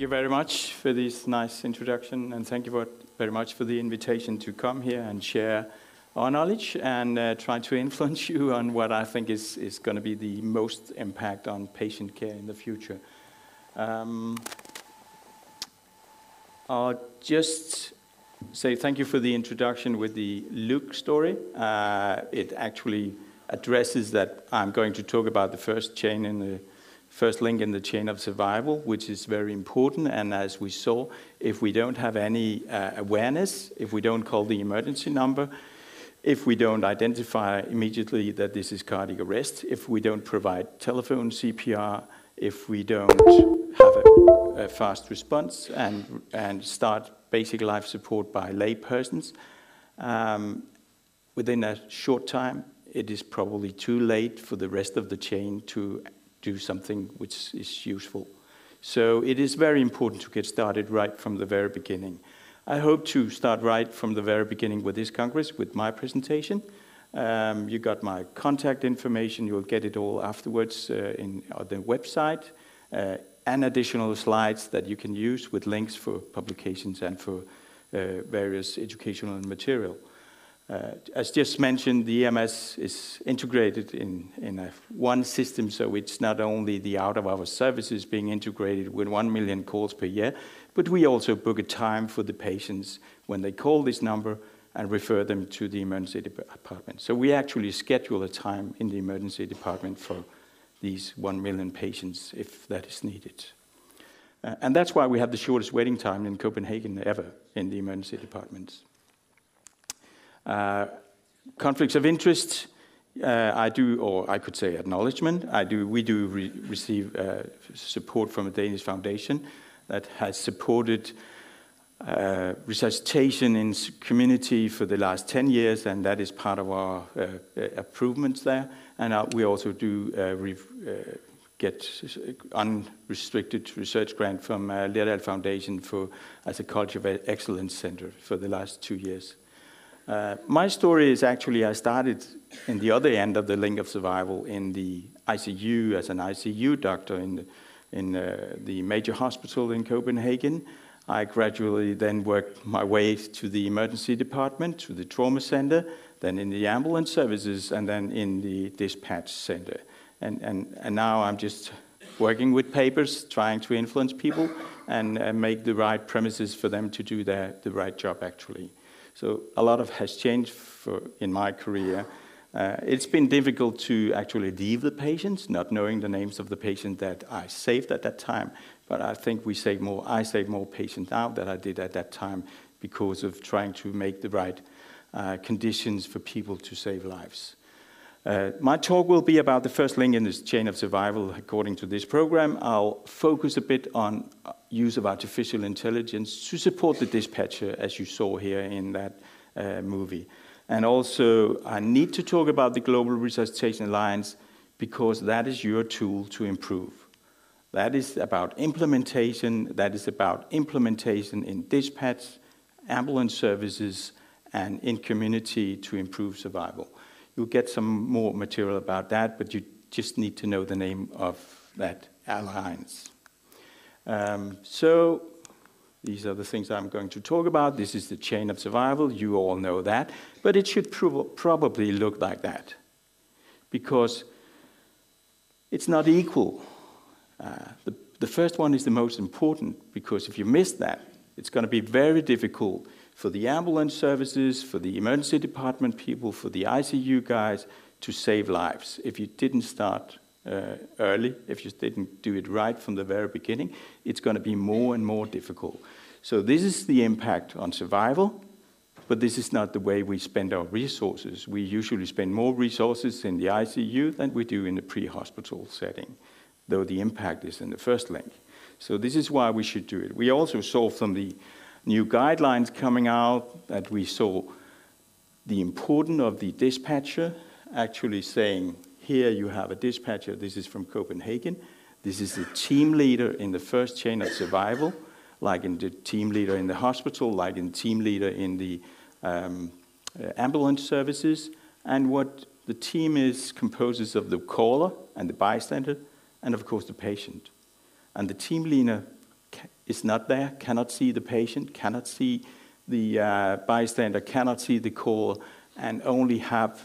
you very much for this nice introduction, and thank you very much for the invitation to come here and share our knowledge and try to influence you on what I think is going to be the most impact on patient care in the future. I'll just say thank you for the introduction with the Luke story. It actually addresses that I'm going to talk about the first link in the chain of survival, which is very important. And as we saw, if we don't have any awareness, if we don't call the emergency number, if we don't identify immediately that this is cardiac arrest, if we don't provide telephone CPR, if we don't have a fast response and start basic life support by lay persons, within a short time, it is probably too late for the rest of the chain to do something which is useful. So it is very important to get started right from the very beginning. I hope to start right from the very beginning with this Congress, with my presentation. You got my contact information. You'll get it all afterwards on the website, and additional slides that you can use with links for publications and for various educational material. As just mentioned, the EMS is integrated in one system, so it's not only the out-of-hours services being integrated with 1 million calls per year, but we also book a time for the patients when they call this number and refer them to the emergency department. So we actually schedule a time in the emergency department for these 1 million patients if that is needed. And that's why we have the shortest waiting time in Copenhagen ever in the emergency departments. Conflicts of interest, I do, or I could say acknowledgement. We do receive support from a Danish foundation that has supported resuscitation in community for the last 10 years, and that is part of our improvements there. And we also do get unrestricted research grant from Linderoth Foundation as a Culture of Excellence Center for the last 2 years. My story is actually, I started in the other end of the link of survival in the ICU as an ICU doctor in the major hospital in Copenhagen. I gradually then worked my way to the emergency department, to the trauma center, then in the ambulance services, and then in the dispatch center. And now I'm just working with papers, trying to influence people and make the right premises for them to do the right job actually. So a lot has changed in my career. It's been difficult to actually leave the patients, not knowing the names of the patients that I saved at that time. But I think I saved more patients now than I did at that time because of trying to make the right conditions for people to save lives. My talk will be about the first link in this chain of survival according to this program. I'll focus a bit on use of artificial intelligence to support the dispatcher, as you saw here in that movie. And also, I need to talk about the Global Resuscitation Alliance because that is your tool to improve. That is about implementation. That is about implementation in dispatch, ambulance services, and in community to improve survival. You'll get some more material about that, but you just need to know the name of that alliance. So these are the things I'm going to talk about. This is the chain of survival. You all know that. But it should probably look like that because it's not equal. The first one is the most important because if you miss that, it's going to be very difficult for the ambulance services, for the emergency department people, for the ICU guys to save lives. If you didn't start early, if you didn't do it right from the very beginning, it's going to be more and more difficult. So this is the impact on survival, but this is not the way we spend our resources. We usually spend more resources in the ICU than we do in the pre-hospital setting, though the impact is in the first link. So this is why we should do it. We also saw from the new guidelines coming out that we saw the importance of the dispatcher actually saying, here you have a dispatcher, this is from Copenhagen, this is the team leader in the first chain of survival, like in the team leader in the hospital, like in the team leader in the ambulance services, and what the team is composes of the caller and the bystander, and of course the patient. And the team leader is not there, cannot see the patient, cannot see the bystander, cannot see the call, and only have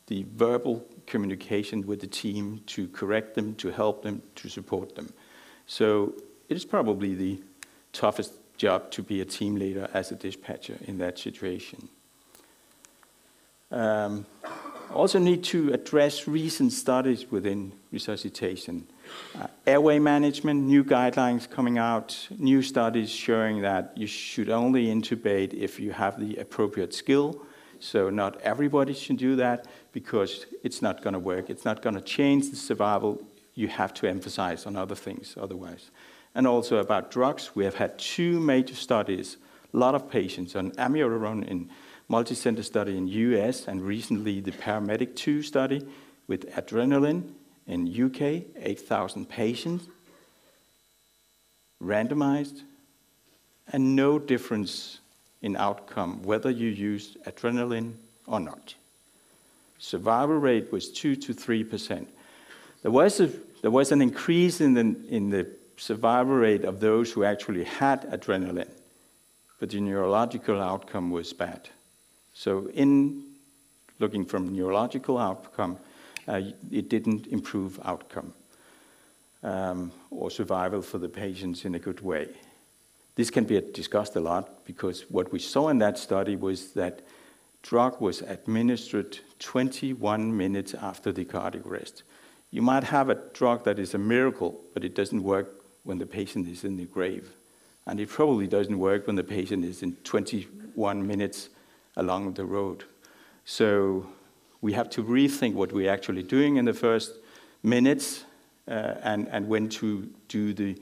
the verbal communication with the team to correct them, to help them, to support them. So it is probably the toughest job to be a team leader as a dispatcher in that situation. Also need to address recent studies within resuscitation. Airway management, new guidelines coming out, new studies showing that you should only intubate if you have the appropriate skill. So not everybody should do that because it's not going to work. It's not going to change the survival. You have to emphasize on other things otherwise. And also about drugs, we have had 2 major studies, a lot of patients on amiodarone in multi-center study in US, and recently the Paramedic 2 study with adrenaline in UK, 8,000 patients, randomized, and no difference in outcome, whether you use adrenaline or not. Survival rate was 2 to 3%. There was an increase in the survival rate of those who actually had adrenaline, but the neurological outcome was bad. So in looking from neurological outcome, it didn't improve outcome or survival for the patients in a good way. This can be discussed a lot because what we saw in that study was that drug was administered 21 minutes after the cardiac arrest. You might have a drug that is a miracle, but it doesn't work when the patient is in the grave. And it probably doesn't work when the patient is in 21 minutes along the road. So we have to rethink what we're actually doing in the first minutes and when to do the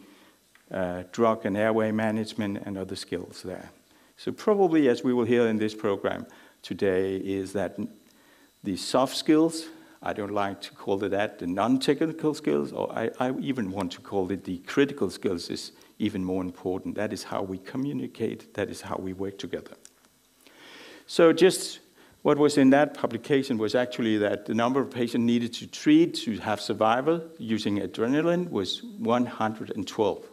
drug and airway management and other skills there. So probably, as we will hear in this program today, is that the soft skills, I don't like to call it that, the non-technical skills, or I even want to call it the critical skills is even more important. That is how we communicate, that is how we work together. So just what was in that publication was actually that the number of patients needed to treat to have survival using adrenaline was 112.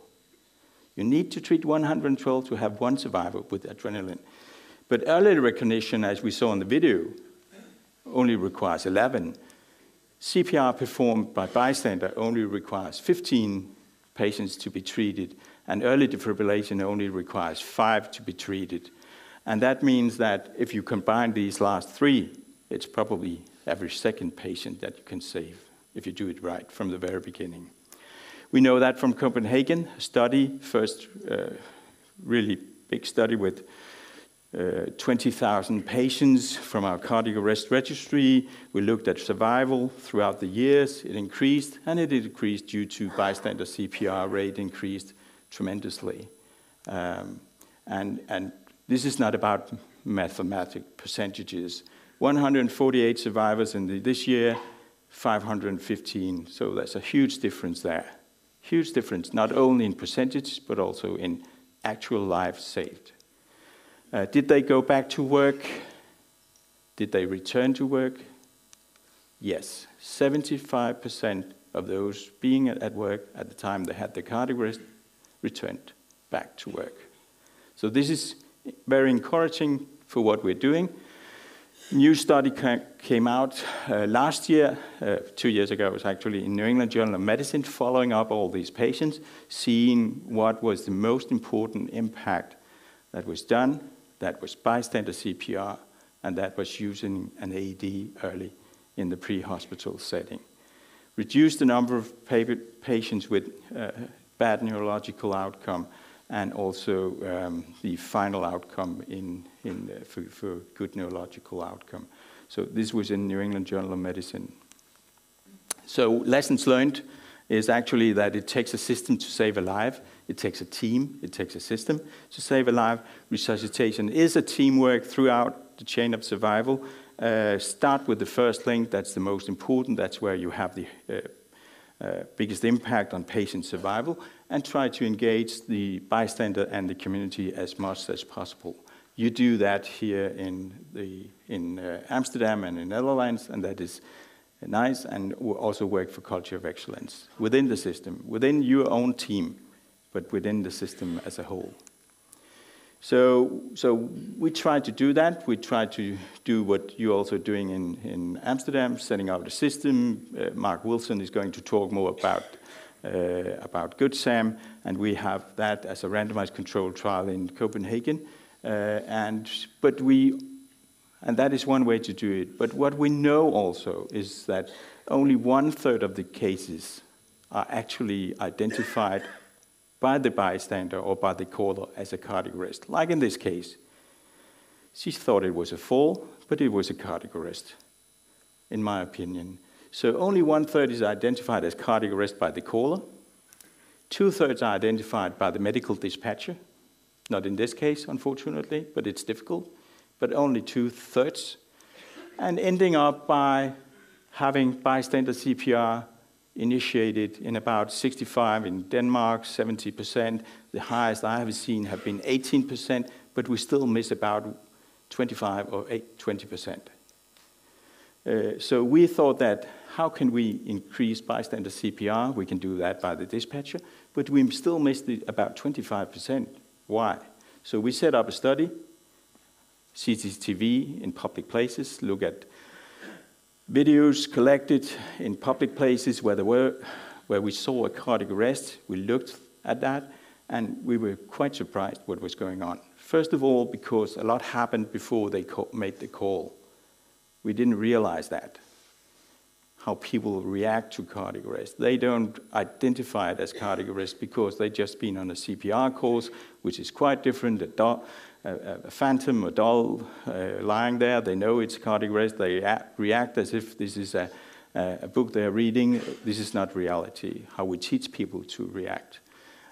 You need to treat 112 to have 1 survivor with adrenaline. But early recognition, as we saw in the video, only requires 11. CPR performed by bystander only requires 15 patients to be treated, and early defibrillation only requires 5 to be treated. And that means that if you combine these last 3, it's probably every second patient that you can save if you do it right from the very beginning. We know that from Copenhagen, a study, first really big study with 20,000 patients from our cardiac arrest registry. We looked at survival throughout the years. It increased, and it increased due to bystander CPR rate increased tremendously. And this is not about mathematical percentages. 148 survivors in this year, 515. So there's a huge difference there. Huge difference, not only in percentage, but also in actual lives saved. Did they go back to work? Did they return to work? Yes, 75% of those being at work at the time they had the cardiac arrest returned back to work. So this is very encouraging for what we're doing. New study came out last year, 2 years ago, it was actually in New England Journal of Medicine, following up all these patients, seeing what was the most important impact that was done. That was bystander CPR, and that was using an AED early in the pre-hospital setting. Reduced the number of patients with bad neurological outcome, and also the final outcome for good neurological outcome. So this was in New England Journal of Medicine. So lessons learned is actually that it takes a system to save a life. It takes a team, it takes a system to save a life. Resuscitation is a teamwork throughout the chain of survival. Start with the first link, that's the most important. That's where you have the biggest impact on patient survival, and try to engage the bystander and the community as much as possible. You do that here in Amsterdam and in Netherlands, and that is nice, and we also work for culture of excellence within the system, within your own team. but within the system as a whole. So we try to do that. We try to do what you're also doing in Amsterdam, setting up the system. Mark Wilson is going to talk more about Good SAM, and we have that as a randomized controlled trial in Copenhagen. And that is one way to do it. But what we know also is that only 1/3 of the cases are actually identified by the bystander or by the caller as a cardiac arrest. Like in this case, she thought it was a fall, but it was a cardiac arrest, in my opinion. So only 1/3 is identified as cardiac arrest by the caller. 2/3 are identified by the medical dispatcher. Not in this case, unfortunately, but it's difficult. But only 2/3. And ending up by having bystander CPR initiated in about 65 in Denmark, 70%. The highest I have seen have been 18%, but we still miss about 25 or 20%. So we thought that how can we increase bystander CPR? We can do that by the dispatcher, but we still miss about 25%. Why? So we set up a study, CCTV in public places, look at videos collected in public places where we saw a cardiac arrest. We looked at that, and we were quite surprised what was going on. First of all, because a lot happened before they made the call. We didn't realize that, how people react to cardiac arrest. They don't identify it as cardiac arrest because they've just been on a CPR course, which is quite different. A phantom, a doll lying there, they know it's cardiac arrest. They react as if this is a book they're reading. This is not reality, how we teach people to react.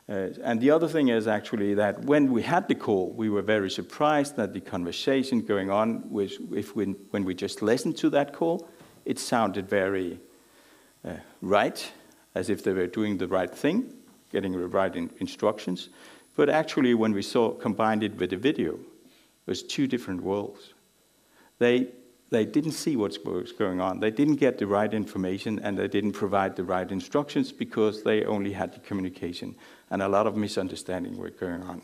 And the other thing is actually that when we had the call, we were very surprised that the conversation going on was, when we just listened to that call, it sounded very right, as if they were doing the right thing, getting the right instructions. But actually, when we combined it with the video, it was two different worlds. They didn't see what was going on. They didn't get the right information, and they didn't provide the right instructions because they only had the communication, and a lot of misunderstanding were going on.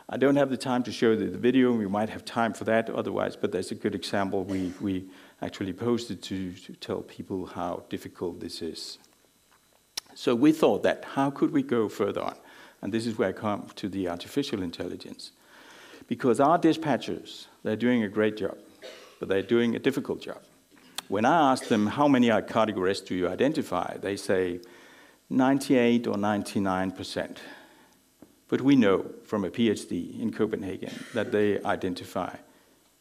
I don't have the time to show the video. We might have time for that otherwise, but there's a good example we actually posted to tell people how difficult this is. So we thought that, how could we go further on? And this is where I come to the artificial intelligence. Because our dispatchers, they're doing a great job, but they're doing a difficult job. When I ask them, how many cardiac arrests do you identify? They say 98 or 99%. But we know from a PhD in Copenhagen that they identify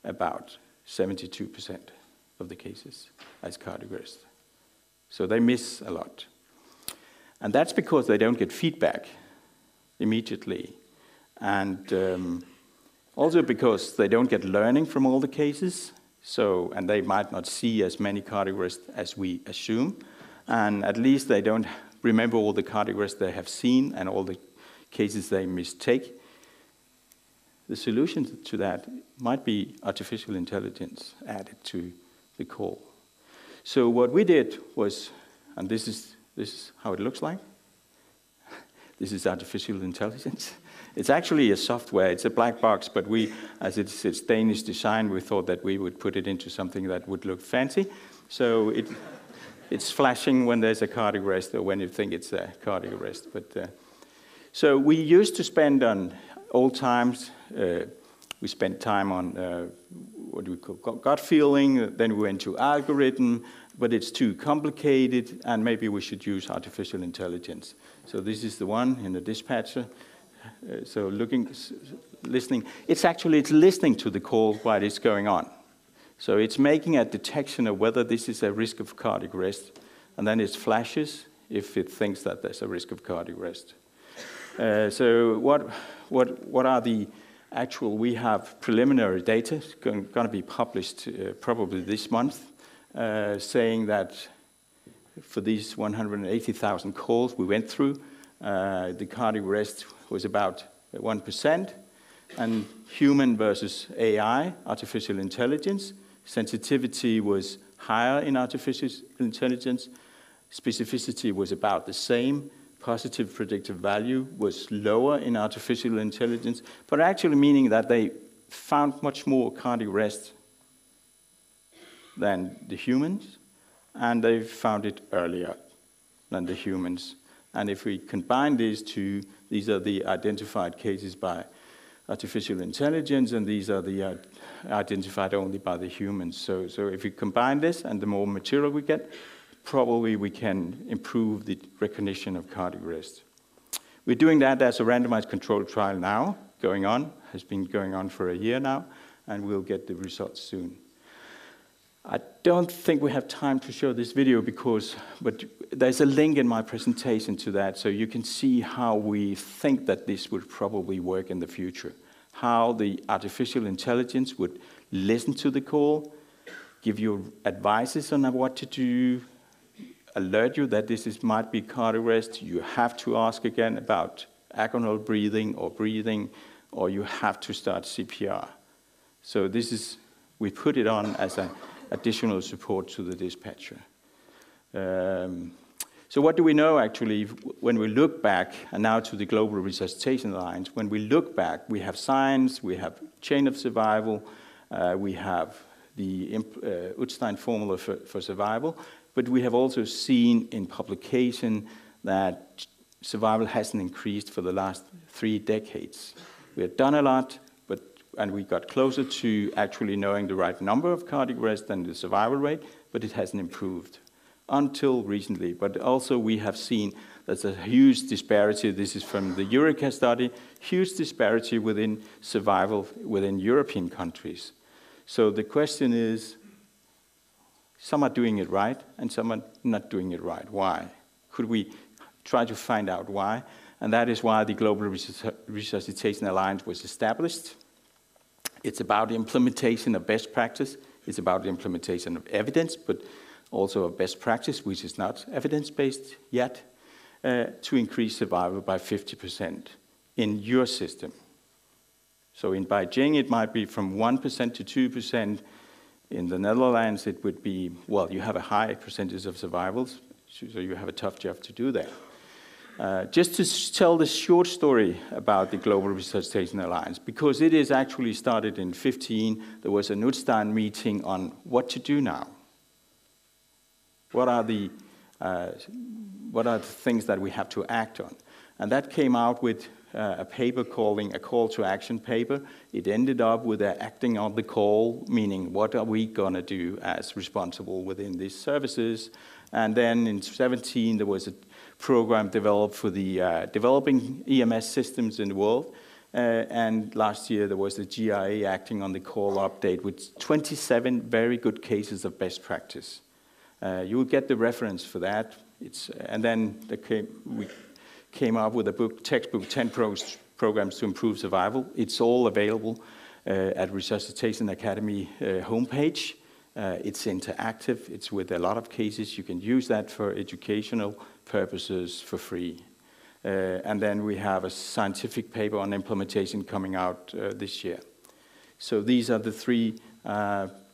about 72% of the cases as cardiac arrest. So they miss a lot. And that's because they don't get feedback immediately. And also because they don't get learning from all the cases. And they might not see as many cardiac arrests as we assume. And at least they don't remember all the cardiac arrests they have seen and all the cases they mistake. The solution to that might be artificial intelligence added to the call. So what we did was, and this is how it looks like. This is artificial intelligence. It's actually a software. It's a black box, but as it's Danish design, we thought that we would put it into something that would look fancy. So it's flashing when there's a cardiac arrest or when you think it's a cardiac arrest. So we used to spend on old times. We spent time on what we call gut feeling. Then we went to algorithm, but it's too complicated, and maybe we should use artificial intelligence. So this is the one in the dispatcher. So listening. It's listening to the call while it's going on. So it's making a detection of whether this is a risk of cardiac arrest, and then it flashes if it thinks that there's a risk of cardiac arrest. So what are the actual? We have preliminary data going to be published probably this month, saying that for these 180,000 calls we went through, the cardiac arrest was about 1%, and human versus AI, artificial intelligence, sensitivity was higher in artificial intelligence, specificity was about the same, positive predictive value was lower in artificial intelligence, but actually meaning that they found much more cardiac arrest than the humans, and they found it earlier than the humans. And if we combine these two, these are the identified cases by artificial intelligence, and these are the identified only by the humans. So if we combine this, and the more material we get, probably we can improve the recognition of cardiac arrest. We're doing that as a randomized controlled trial now, has been going on for a year now, and we'll get the results soon. I don't think we have time to show this video but there's a link in my presentation to that, so you can see how we think that this would probably work in the future. How the artificial intelligence would listen to the call, give you advices on what to do, alert you that might be cardiac arrest. You have to ask again about agonal breathing, or you have to start CPR. So we put it on as an additional support to the dispatcher. So what do we know actually when we look back, and now to the Global Resuscitation Alliance, when we look back, we have science, we have chain of survival, we have the Utstein formula for survival, but we have also seen in publication that survival hasn't increased for the last 3 decades. We have done a lot, and we got closer to actually knowing the right number of cardiac arrest and the survival rate, but it hasn't improved until recently. But also we have seen there's a huge disparity. This is from the Eureka study, huge disparity within survival within European countries. So the question is, some are doing it right and some are not doing it right. Why? Could we try to find out why? And that is why the Global Resuscitation Alliance was established. It's about the implementation of best practice. It's about the implementation of evidence, but also of best practice, which is not evidence-based yet, to increase survival by 50% in your system. So in Beijing, it might be from 1% to 2%. In the Netherlands, it would be, well, you have a high percentage of survivals, so you have a tough job to do that. Just to tell the short story about the Global Resuscitation Alliance, because it is actually started in 2015. There was an Utstein meeting on what to do now. What are the things that we have to act on? And that came out with a paper calling a call to action paper. It ended up with acting on the call, meaning what are we going to do as responsible within these services. And then in 2017, there was a program developed for the developing EMS systems in the world. And last year, there was the GIA acting on the call update with 27 very good cases of best practice. You will get the reference for that. And then we came up with a textbook, 10 programs to improve survival. It's all available at Resuscitation Academy homepage. It's interactive. It's with a lot of cases. You can use that for educational purposes for free. And then we have a scientific paper on implementation coming out this year. So these are the 3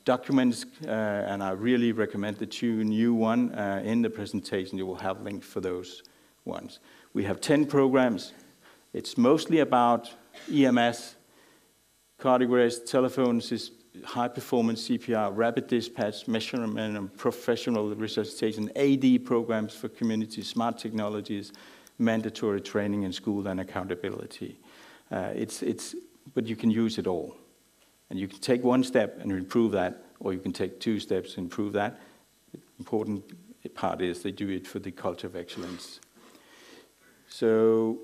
documents, and I really recommend the 2 new ones in the presentation. You will have links for those ones. We have 10 programs. It's mostly about EMS, cardiac arrest, telephone system, high-performance CPR, rapid dispatch, measurement, and professional resuscitation, AD programs for community, smart technologies, mandatory training in school, and accountability. But you can use it all. And you can take 1 step and improve that, or you can take 2 steps and improve that. The important part is they do it for the culture of excellence. So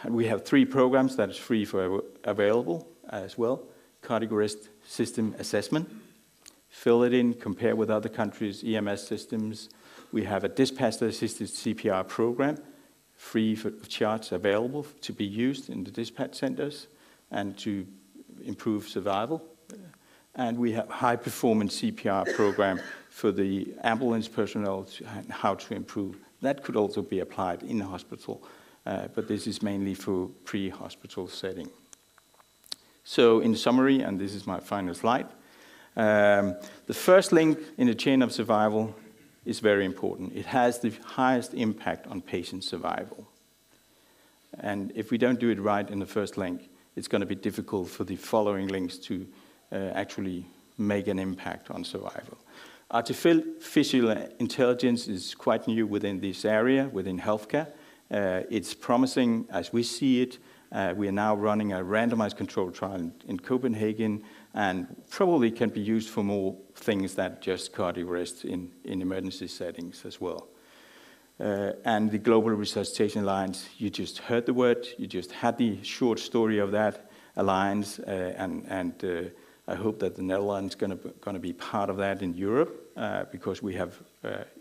we have 3 programs that is free for available as well. Cardiac arrest system assessment. Fill it in, compare with other countries' EMS systems. We have a dispatcher-assisted CPR program, free of charge, available to be used in the dispatch centers and to improve survival. And we have high-performance CPR program for the ambulance personnel, how to improve. That could also be applied in the hospital, but this is mainly for pre-hospital setting. So in summary, and this is my final slide, the first link in the chain of survival is very important. It has the highest impact on patient survival. And if we don't do it right in the first link, it's going to be difficult for the following links to actually make an impact on survival. Artificial intelligence is quite new within this area, within healthcare. It's promising as we see it. We are now running a randomized controlled trial in Copenhagen, and probably can be used for more things than just cardiac arrest in emergency settings as well. And the Global Resuscitation Alliance, you just heard the word, you just had the short story of that alliance, and I hope that the Netherlands is going to be part of that in Europe, because we have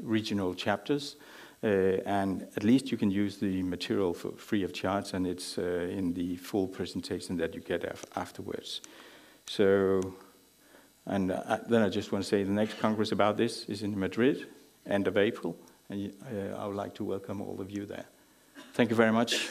regional chapters, and at least you can use the material for free of charge, and it's in the full presentation that you get afterwards. So, and then I just want to say the next Congress about this is in Madrid, end of April, and I would like to welcome all of you there. Thank you very much.